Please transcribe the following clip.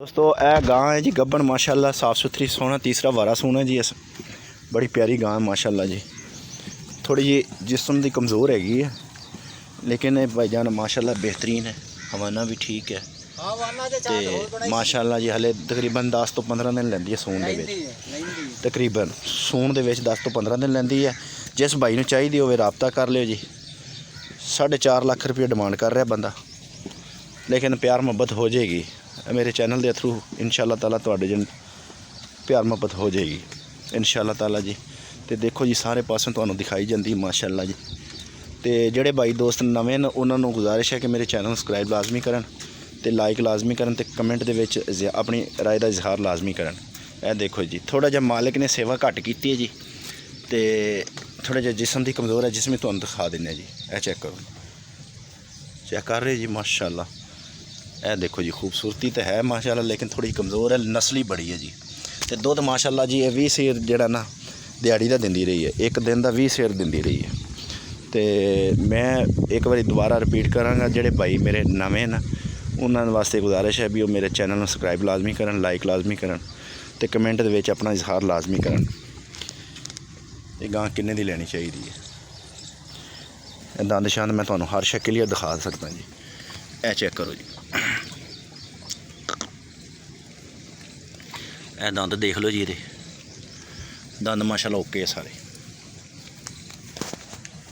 दोस्तों यह गां है जी गब्बन माशाल्लाह साफ़ सुथरी सोना तीसरा वारा सोना जी। इस बड़ी प्यारी गां है माशाल्लाह जी। थोड़ी जी जिस्म की कमज़ोर हैगी है लेकिन भाईजान माशाल्लाह बेहतरीन है। हवाना भी ठीक है तो माशाल्लाह जी हले तकरीबन 10 तो 15 दिन लैंदी है सून दे तकरीबन सून दे 10 तो 15 दिन लैंदी है। जिस भाई नूं चाहिदी होवे राबता कर लियो जी। 4.5 लाख रुपये डिमांड कर रहा बंदा लेकिन प्यार मुहब्बत हो जाएगी मेरे चैनल के थ्रू इंशाअल्लाह ताला तुहाडे जन प्यार मुहब्बत हो जाएगी इंशाअल्लाह ताला जी। तो देखो जी सारे पासों तुहानूं दिखाई जाती माशाअल्लाह जी। तो जोड़े भाई दोस्त नवे न उन्होंने गुजारिश है कि मेरे चैनल सबसक्राइब लाजमी करन ते लाइक लाजमी करन ते कमेंट दे विच अपनी राय का इजहार लाजमी करन। यह देखो जी थोड़ा जिहा मालिक ने सेवा घट की है जी तो थोड़ा जिहा जिस्म की कमज़ोर है जिसमें तुहानूं दिखा देने जी। यह चेक करो चेक कर रहे जी माशाअल्लाह। यह देखो जी खूबसूरती तो है माशाल्लाह लेकिन थोड़ी कमज़ोर है नस्ली बड़ी है जी। तो दुध माशाल्लाह जी ये 20 सेर जोड़ा ना दिहाड़ी का दिंदी रही है एक दिन का 20 सेर दिंदी रही है। तो मैं एक बार दोबारा रिपीट कराँगा जोड़े भाई मेरे नवे न उन्होंने वास्ते गुजारिश है भी वो मेरे चैनल में सबसक्राइब लाजमी करन लाइक लाजमी करन तो कमेंट दे विच अपना इजहार लाजमी करन। ये गां किन्ने दी लेनी चाहिए है दंद शंद मैं तुहानूं हर शै क्लीयर दिखा सकता जी। यह चेक करो जी ए दंद देख लो जी ये दंद माशाल्लाह ओके है सारे।